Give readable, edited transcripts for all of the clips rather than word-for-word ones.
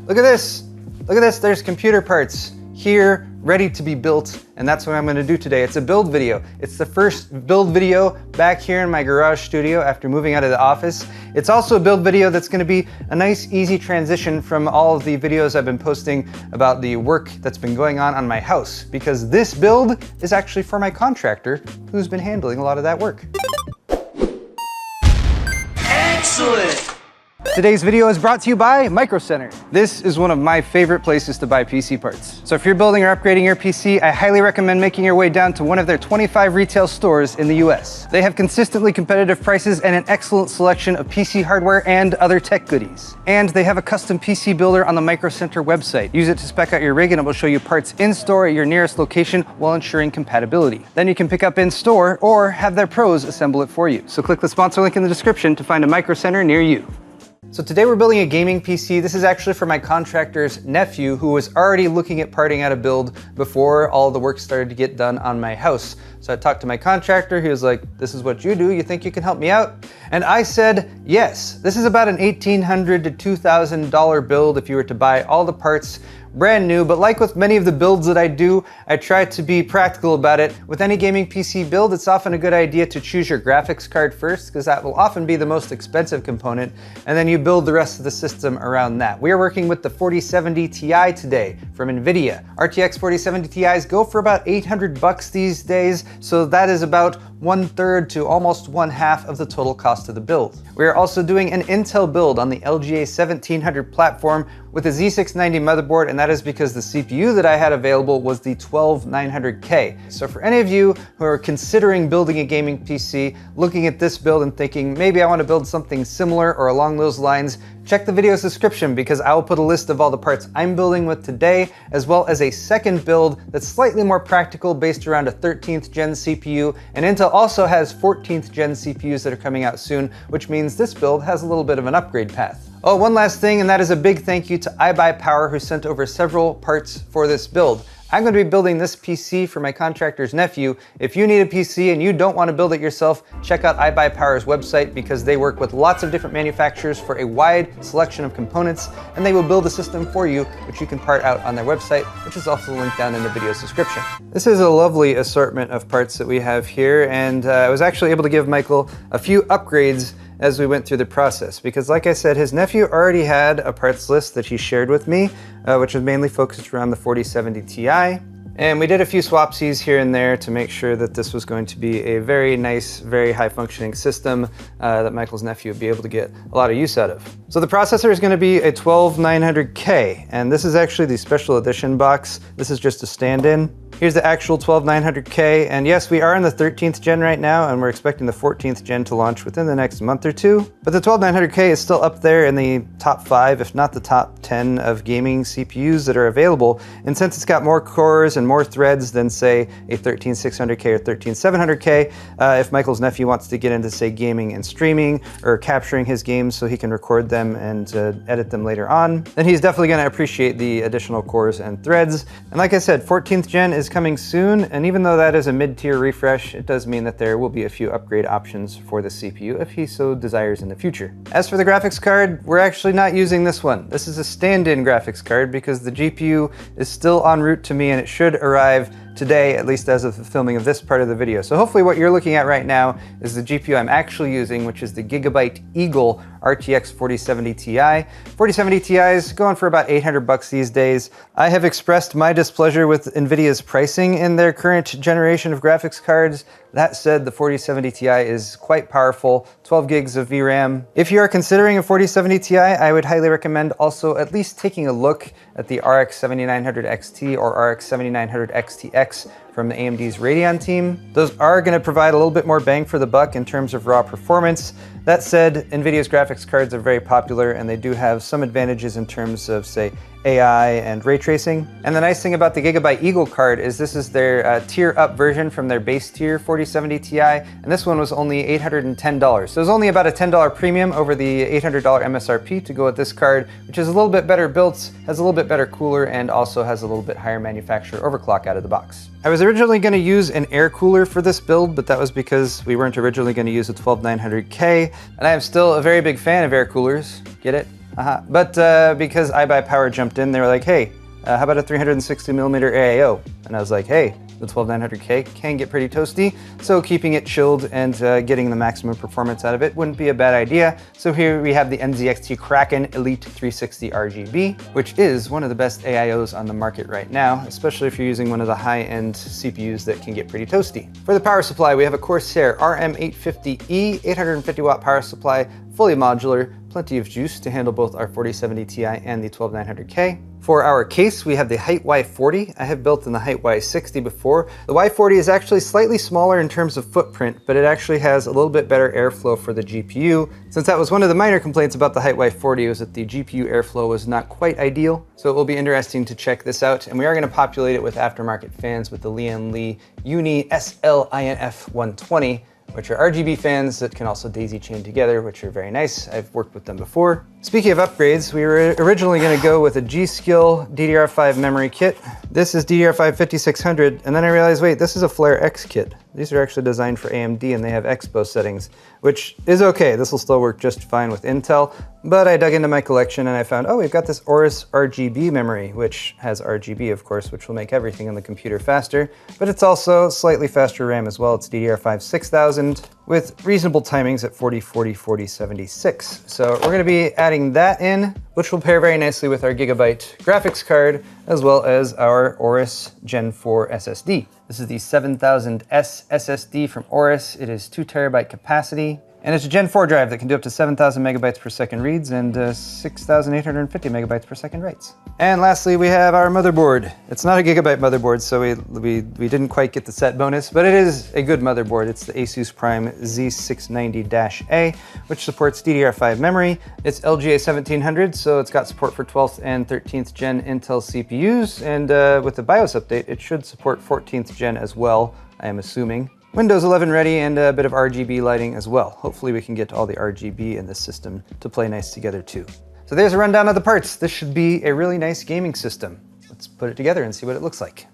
Look at this. Look at this, there's computer parts here, ready to be built, and that's what I'm gonna do today. It's a build video. It's the first build video back here in my garage studio after moving out of the office. It's also a build video that's gonna be a nice, easy transition from all of the videos I've been posting about the work that's been going on my house, because this build is actually for my contractor who's been handling a lot of that work. Excellent! Today's video is brought to you by Micro Center. This is one of my favorite places to buy PC parts. So if you're building or upgrading your PC, I highly recommend making your way down to one of their 25 retail stores in the US. They have consistently competitive prices and an excellent selection of PC hardware and other tech goodies. And they have a custom PC builder on the Micro Center website. Use it to spec out your rig and it will show you parts in store at your nearest location while ensuring compatibility. Then you can pick up in store or have their pros assemble it for you. So click the sponsor link in the description to find a Micro Center near you. So today we're building a gaming PC. This is actually for my contractor's nephew who was already looking at parting out a build before all the work started to get done on my house. So I talked to my contractor, he was like, this is what you do, you think you can help me out? And I said, yes. This is about an $1,800 to $2,000 build if you were to buy all the parts brand new, but like with many of the builds that I do, I try to be practical about it. With any gaming PC build, it's often a good idea to choose your graphics card first, because that will often be the most expensive component, and then you build the rest of the system around that. We are working with the 4070 Ti today from NVIDIA. RTX 4070 Ti's go for about 800 bucks these days, so that is about 1/3 to almost 1/2 of the total cost of the build. We are also doing an Intel build on the LGA 1700 platform with a Z690 motherboard, and that is because the CPU that I had available was the 12900K. So for any of you who are considering building a gaming PC, looking at this build and thinking, maybe I want to build something similar or along those lines, check the video's description because I will put a list of all the parts I'm building with today, as well as a second build that's slightly more practical based around a 13th gen CPU, and Intel also has 14th gen CPUs that are coming out soon, which means this build has a little bit of an upgrade path. Oh, one last thing, and that is a big thank you to iBuyPower who sent over several parts for this build. I'm going to be building this PC for my contractor's nephew. If you need a PC and you don't want to build it yourself, check out iBuyPower's website because they work with lots of different manufacturers for a wide selection of components, and they will build a system for you, which you can part out on their website, which is also linked down in the video's description. This is a lovely assortment of parts that we have here, and I was actually able to give Michael a few upgrades as we went through the process, because like I said, his nephew already had a parts list that he shared with me, which was mainly focused around the 4070 Ti. And we did a few swapsies here and there to make sure that this was going to be a very nice, very high functioning system that Michael's nephew would be able to get a lot of use out of. So the processor is going to be a 12900K, and this is actually the special edition box. This is just a stand-in. Here's the actual 12900K, and yes, we are in the 13th gen right now, and we're expecting the 14th gen to launch within the next month or two. But the 12900K is still up there in the top 5, if not the top 10 of gaming CPUs that are available. And since it's got more cores and more threads than say a 13600K or 13700K, if Michael's nephew wants to get into say gaming and streaming or capturing his games so he can record them and edit them later on, then he's definitely going to appreciate the additional cores and threads. And like I said, 14th gen is coming soon, and even though that is a mid-tier refresh, it does mean that there will be a few upgrade options for the CPU if he so desires in the future. As for the graphics card, we're actually not using this one. This is a stand-in graphics card because the GPU is still en route to me and it should arrive today, at least as of the filming of this part of the video. So hopefully what you're looking at right now is the GPU I'm actually using, which is the Gigabyte Eagle RTX 4070 Ti. 4070 Ti is going for about 800 bucks these days. I have expressed my displeasure with NVIDIA's pricing in their current generation of graphics cards. That said, the 4070 Ti is quite powerful, 12 gigs of VRAM. If you are considering a 4070 Ti, I would highly recommend also at least taking a look at the RX 7900 XT or RX 7900 XTX from the AMD's Radeon team. Those are going to provide a little bit more bang for the buck in terms of raw performance. That said, NVIDIA's graphics cards are very popular and they do have some advantages in terms of, say, AI and ray tracing. And the nice thing about the Gigabyte Eagle card is this is their tier up version from their base tier 4070 Ti, and this one was only $810. So it was only about a $10 premium over the $800 MSRP to go with this card, which is a little bit better built, has a little bit better cooler, and also has a little bit higher manufacturer overclock out of the box. I was originally going to use an air cooler for this build, but that was because we weren't originally going to use a 12900K, and I am still a very big fan of air coolers. Get it? But because iBuyPower jumped in, they were like, hey, how about a 360mm AIO? And I was like, hey, the 12900K can get pretty toasty, so keeping it chilled and getting the maximum performance out of it wouldn't be a bad idea. So here we have the NZXT Kraken Elite 360 RGB, which is one of the best AIOs on the market right now, especially if you're using one of the high-end CPUs that can get pretty toasty. For the power supply, we have a Corsair RM850E 850 watt power supply, fully modular, plenty of juice to handle both our 4070 Ti and the 12900K. For our case, we have the HYTE Y40. I have built in the HYTE Y60 before. The Y40 is actually slightly smaller in terms of footprint, but it actually has a little bit better airflow for the GPU. Since that was one of the minor complaints about the HYTE Y40 was that the GPU airflow was not quite ideal. So it will be interesting to check this out. And we are going to populate it with aftermarket fans with the Lian Li Uni SLINF 120. Which are RGB fans that can also daisy chain together, which are very nice. I've worked with them before. Speaking of upgrades, we were originally going to go with a G.Skill DDR5 memory kit. This is DDR5 5600, and then I realized, wait, this is a Flare X kit. These are actually designed for AMD and they have Expo settings, which is okay. This will still work just fine with Intel, but I dug into my collection and I found, oh, we've got this Aorus RGB memory, which has RGB, of course, which will make everything on the computer faster, but it's also slightly faster RAM as well. It's DDR5 6000 with reasonable timings at 40, 40, 40, 76. So we're gonna be adding that in, which will pair very nicely with our Gigabyte graphics card, as well as our Aorus Gen 4 SSD. This is the 7000S SSD from Aorus. It is 2 terabyte capacity, and it's a Gen 4 drive that can do up to 7,000 megabytes per second reads and 6,850 megabytes per second writes. And lastly, we have our motherboard. It's not a Gigabyte motherboard, so we didn't quite get the set bonus, but it is a good motherboard. It's the Asus Prime Z690-A, which supports DDR5 memory. It's LGA 1700, so it's got support for 12th and 13th gen Intel CPUs, and with the BIOS update, it should support 14th gen as well, I am assuming. Windows 11 ready and a bit of RGB lighting as well. Hopefully we can get all the RGB in this system to play nice together too. So there's a rundown of the parts. This should be a really nice gaming system. Let's put it together and see what it looks like.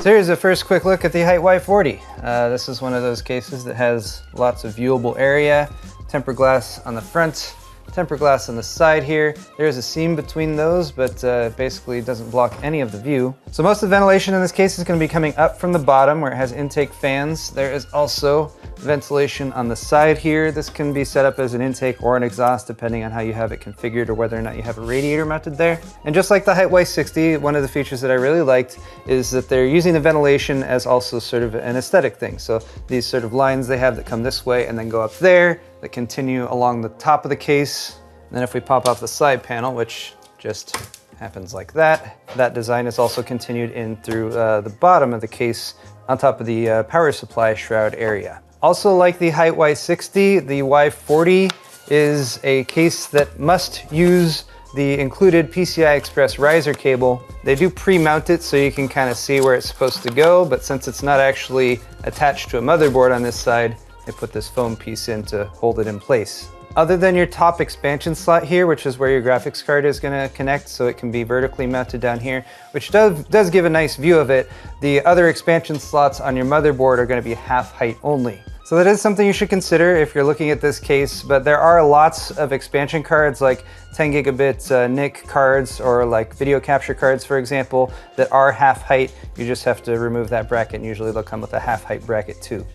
So here's a first quick look at the HYTE Y40. This is one of those cases that has lots of viewable area, tempered glass on the front, tempered glass on the side here. There's a seam between those, but basically it doesn't block any of the view. So most of the ventilation in this case is going to be coming up from the bottom where it has intake fans. There is also ventilation on the side here. This can be set up as an intake or an exhaust depending on how you have it configured or whether or not you have a radiator mounted there. And just like the HYTE Y60, one of the features that I really liked is that they're using the ventilation as also sort of an aesthetic thing. So these sort of lines they have that come this way and then go up there, that continue along the top of the case. And then if we pop off the side panel, which just happens like that, that design is also continued in through the bottom of the case on top of the power supply shroud area. Also, like the HYTE Y60, the Y40 is a case that must use the included PCI Express riser cable. They do pre-mount it so you can kind of see where it's supposed to go, but since it's not actually attached to a motherboard on this side, they put this foam piece in to hold it in place. Other than your top expansion slot here, which is where your graphics card is going to connect, so it can be vertically mounted down here, which does give a nice view of it, the other expansion slots on your motherboard are going to be half height only. So that is something you should consider if you're looking at this case, but there are lots of expansion cards like 10 gigabit NIC cards or like video capture cards, for example, that are half height. You just have to remove that bracket and usually they'll come with a half height bracket too.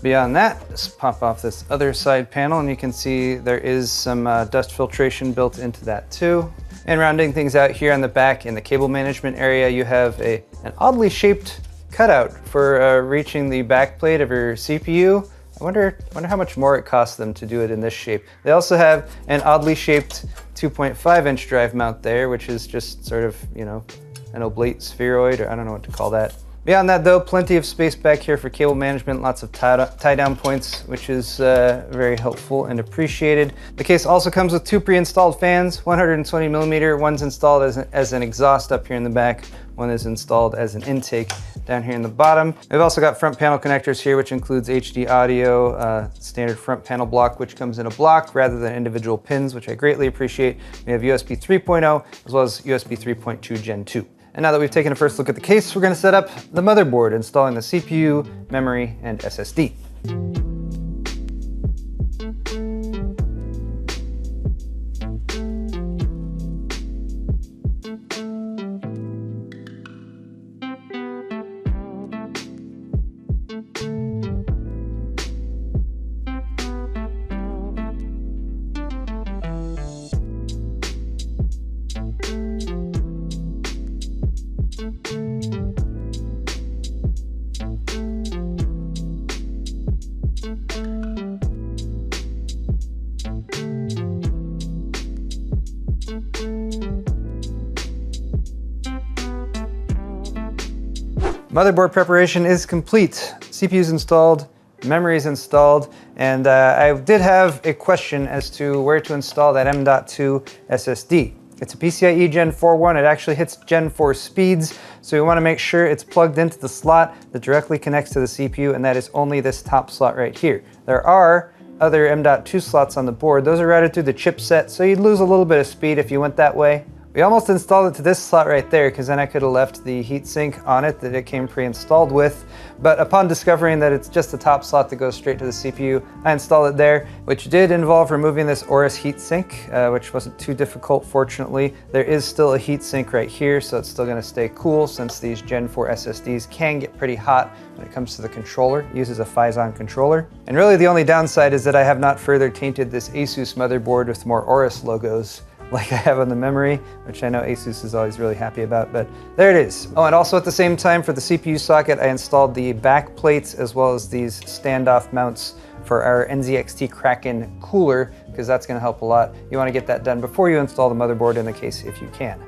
Beyond that, just pop off this other side panel and you can see there is some dust filtration built into that too. And rounding things out here on the back in the cable management area, you have an oddly shaped cutout for reaching the back plate of your CPU. I wonder how much more it costs them to do it in this shape. They also have an oddly shaped 2.5-inch drive mount there, which is just sort of, you know, an oblate spheroid, or I don't know what to call that. Beyond that though, plenty of space back here for cable management, lots of tie-down points, which is very helpful and appreciated. The case also comes with 2 pre-installed fans, 120 millimeter. One's installed as an exhaust up here in the back, one is installed as an intake down here in the bottom. We've also got front panel connectors here, which includes HD audio, standard front panel block, which comes in a block rather than individual pins, which I greatly appreciate. We have USB 3.0 as well as USB 3.2 Gen 2. And now that we've taken a first look at the case, we're going to set up the motherboard, installing the CPU, memory, and SSD. Motherboard preparation is complete. CPU's installed, memory's installed, and I did have a question as to where to install that M.2 SSD. It's a PCIe Gen 4.1. It actually hits Gen 4 speeds, so we want to make sure it's plugged into the slot that directly connects to the CPU, and that is only this top slot right here. There are other M.2 slots on the board. Those are routed through the chipset, so you'd lose a little bit of speed if you went that way. We almost installed it to this slot right there, because then I could have left the heatsink on it that it came pre-installed with. But upon discovering that it's just the top slot that goes straight to the CPU, I installed it there, which did involve removing this Aorus heatsink, which wasn't too difficult, fortunately. There is still a heatsink right here, so it's still going to stay cool, since these Gen 4 SSDs can get pretty hot when it comes to the controller. It uses a Phison controller. And really the only downside is that I have not further tainted this Asus motherboard with more Aorus logos like I have on the memory, which I know Asus is always really happy about, but there it is. Oh, and also at the same time for the CPU socket, I installed the back plates as well as these standoff mounts for our NZXT Kraken cooler, because that's gonna help a lot. You wanna get that done before you install the motherboard in the case if you can.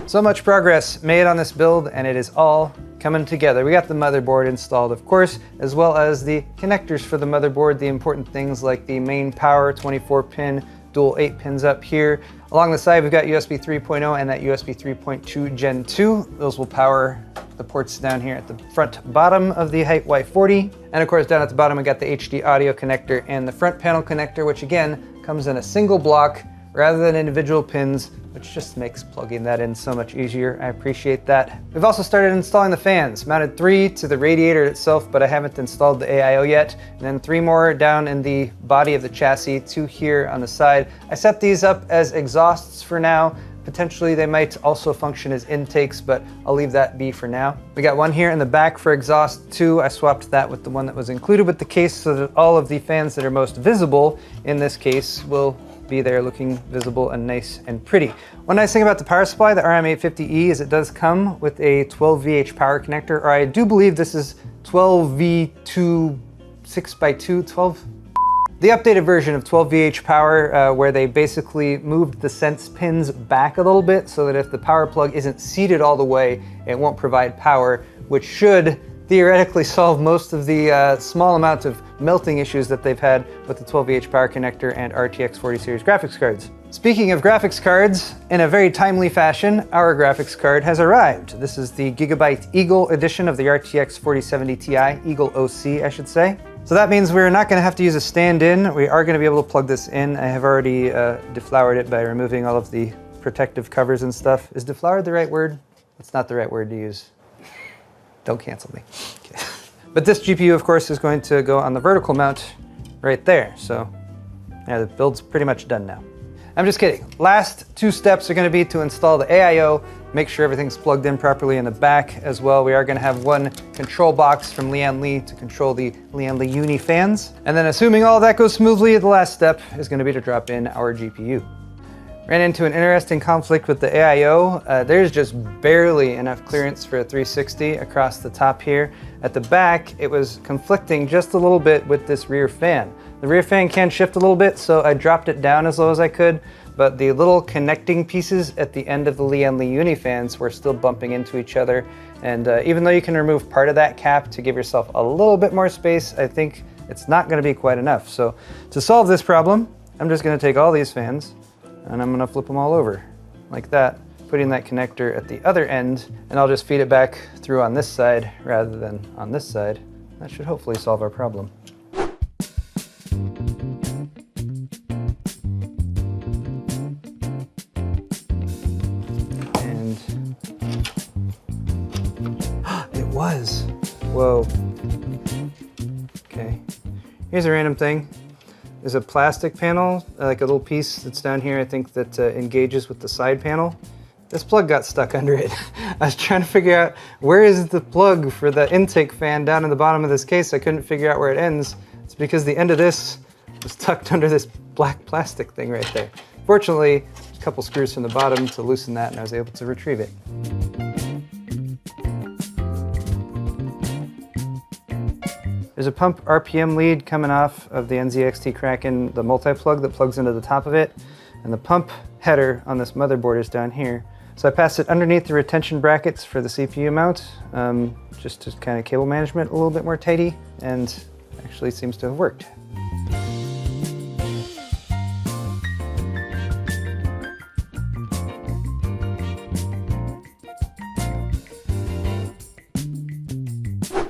So much progress made on this build, and it is all coming together. We got the motherboard installed, of course, as well as the connectors for the motherboard, the important things like the main power 24-pin, dual 8 pins up here. Along the side, we've got USB 3.0 and that USB 3.2 Gen 2. Those will power the ports down here at the front bottom of the HYTE Y40. And of course, down at the bottom, we got the HD audio connector and the front panel connector, which again, comes in a single block rather than individual pins, which just makes plugging that in so much easier. I appreciate that. We've also started installing the fans, mounted 3 to the radiator itself, but I haven't installed the AIO yet, and then 3 more down in the body of the chassis, 2 here on the side. I set these up as exhausts for now. Potentially they might also function as intakes, but I'll leave that be for now. We got one here in the back for exhaust 2. I swapped that with the one that was included with the case so that all of the fans that are most visible in this case will be there looking visible and nice and pretty. One nice thing about the power supply, the RM850E, is it does come with a 12 VH power connector, or I do believe this is 12 V2 6x2, 12? The updated version of 12 VH power, where they basically moved the sense pins back a little bit so that if the power plug isn't seated all the way, it won't provide power, which should theoretically solve most of the small amount of melting issues that they've had with the 12 VH power connector and RTX 40 series graphics cards. Speaking of graphics cards, in a very timely fashion, our graphics card has arrived. This is the Gigabyte Eagle edition of the RTX 4070 Ti, Eagle OC I should say. So that means we're not going to have to use a stand-in. We are going to be able to plug this in. I have already deflowered it by removing all of the protective covers and stuff. Is deflowered the right word? It's not the right word to use. Don't cancel me. Okay. But this GPU, of course, is going to go on the vertical mount right there. So yeah, the build's pretty much done now. I'm just kidding. Last 2 steps are going to be to install the AIO, make sure everything's plugged in properly in the back as well. We are going to have one control box from Lian Li to control the Lian Li Uni fans. And then assuming all that goes smoothly, the last step is going to be to drop in our GPU. Ran into an interesting conflict with the AIO. There's just barely enough clearance for a 360 across the top here. At the back, it was conflicting just a little bit with this rear fan. The rear fan can shift a little bit, so I dropped it down as low as I could, but the little connecting pieces at the end of the Lian Li Uni fans were still bumping into each other. And even though you can remove part of that cap to give yourself a little bit more space, I think it's not gonna be quite enough. So to solve this problem, I'm just gonna take all these fans and I'm gonna flip them all over like that, putting that connector at the other end, and I'll just feed it back through on this side rather than on this side. That should hopefully solve our problem. And it was. Whoa. Okay. Here's a random thing. There's a plastic panel, like a little piece that's down here, I think, that engages with the side panel. this plug got stuck under it. I was trying to figure out where is the plug for the intake fan down in the bottom of this case. I couldn't figure out where it ends. It's because the end of this was tucked under this black plastic thing right there. Fortunately, there's a couple screws from the bottom to loosen that and I was able to retrieve it. There's a pump RPM lead coming off of the NZXT Kraken, the multi-plug that plugs into the top of it, and the pump header on this motherboard is down here. So I passed it underneath the retention brackets for the CPU mount, just to kind of cable management a little bit more tighty, and actually seems to have worked.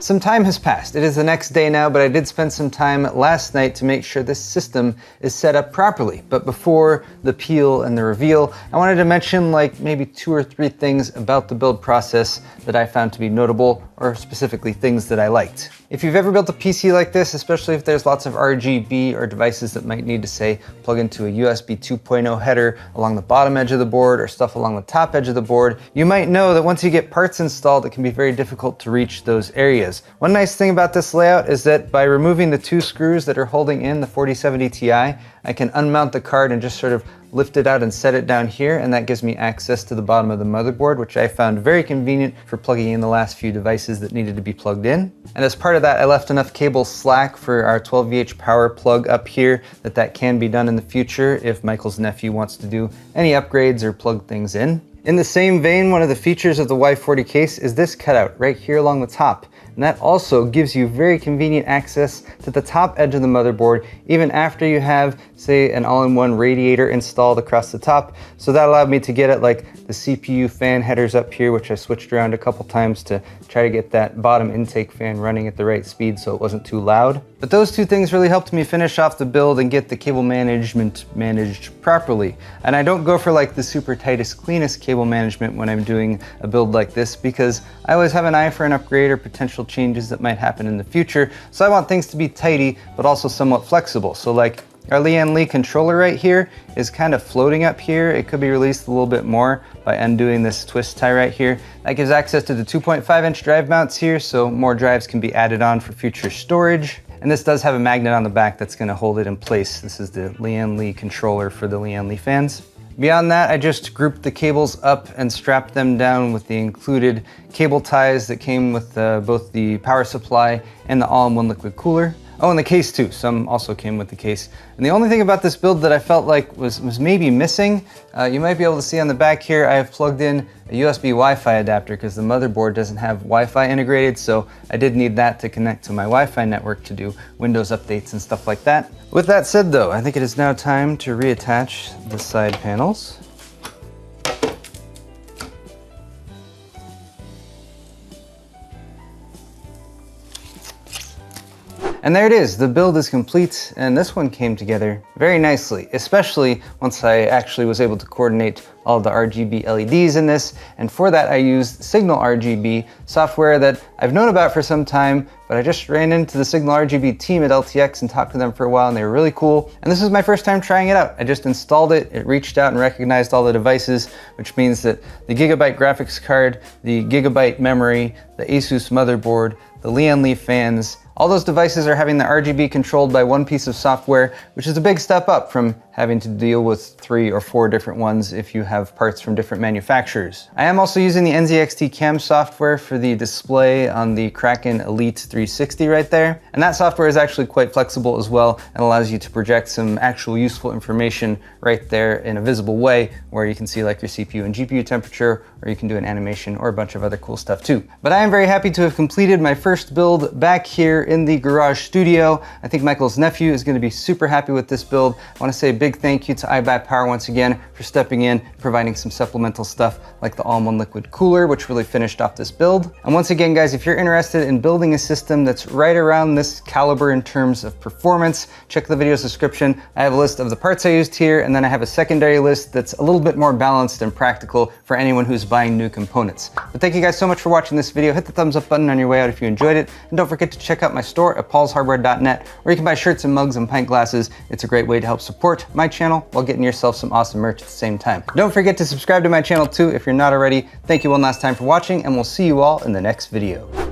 Some time has passed. It is the next day now, but I did spend some time last night to make sure this system is set up properly. But before the peel and the reveal, I wanted to mention like maybe 2 or 3 things about the build process that I found to be notable, or specifically things that I liked. If you've ever built a PC like this, especially if there's lots of RGB or devices that might need to say plug into a USB 2.0 header along the bottom edge of the board or stuff along the top edge of the board, you might know that once you get parts installed, it can be very difficult to reach those areas. One nice thing about this layout is that by removing the 2 screws that are holding in the 4070 Ti, I can unmount the card and just sort of lift it out and set it down here, and that gives me access to the bottom of the motherboard, which I found very convenient for plugging in the last few devices that needed to be plugged in. And as part of that, I left enough cable slack for our 12VH power plug up here that can be done in the future if Michael's nephew wants to do any upgrades or plug things in. In the same vein, one of the features of the Y40 case is this cutout right here along the top. And that also gives you very convenient access to the top edge of the motherboard, even after you have, say, an all-in-one radiator installed across the top. So that allowed me to get at like the CPU fan headers up here, which I switched around a couple times to try to get that bottom intake fan running at the right speed so it wasn't too loud. But those 2 things really helped me finish off the build and get the cable management managed properly. And I don't go for like the super tightest, cleanest cable management when I'm doing a build like this, because I always have an eye for an upgrade or potential changes that might happen in the future. So I want things to be tidy, but also somewhat flexible. So like our Lian Li controller right here is kind of floating up here. It could be released a little bit more by undoing this twist tie right here. That gives access to the 2.5-inch drive mounts here, so more drives can be added on for future storage. And this does have a magnet on the back that's going to hold it in place. This is the Lian Li controller for the Lian Li fans. Beyond that, I just grouped the cables up and strapped them down with the included cable ties that came with both the power supply and the all-in-one liquid cooler. Oh, and the case too. Some also came with the case. And the only thing about this build that I felt like was maybe missing, you might be able to see on the back here, I have plugged in a USB Wi-Fi adapter because the motherboard doesn't have Wi-Fi integrated, so I did need that to connect to my Wi-Fi network to do Windows updates and stuff like that. With that said though, I think it is now time to reattach the side panels. And there it is, the build is complete, and this one came together very nicely, especially once I actually was able to coordinate all the RGB LEDs in this. And for that, I used Signal RGB, software that I've known about for some time, but I just ran into the Signal RGB team at LTX and talked to them for a while, and they were really cool. And this was my first time trying it out. I just installed it, it reached out and recognized all the devices, which means that the Gigabyte graphics card, the Gigabyte memory, the Asus motherboard, the Lian Li fans, all those devices are having the RGB controlled by one piece of software, which is a big step up from having to deal with 3 or 4 different ones if you have parts from different manufacturers. I am also using the NZXT Cam software for the display on the Kraken Elite 360 right there. And that software is actually quite flexible as well and allows you to project some actual useful information right there in a visible way, where you can see like your CPU and GPU temperature, or you can do an animation or a bunch of other cool stuff too. But I am very happy to have completed my first build back here in the garage studio. I think Michael's nephew is going to be super happy with this build. I want to say a big thank you to iBuyPower once again for stepping in, providing some supplemental stuff like the all-in-one liquid cooler, which really finished off this build. And once again, guys, if you're interested in building a system that's right around this caliber in terms of performance, check the video's description. I have a list of the parts I used here, and then I have a secondary list that's a little bit more balanced and practical for anyone who's buying new components. But thank you guys so much for watching this video. Hit the thumbs up button on your way out if you enjoyed it, and don't forget to check out out my store at paulshardware.net, where you can buy shirts and mugs and pint glasses. It's a great way to help support my channel while getting yourself some awesome merch at the same time. Don't forget to subscribe to my channel too if you're not already. Thank you one last time for watching, and we'll see you all in the next video.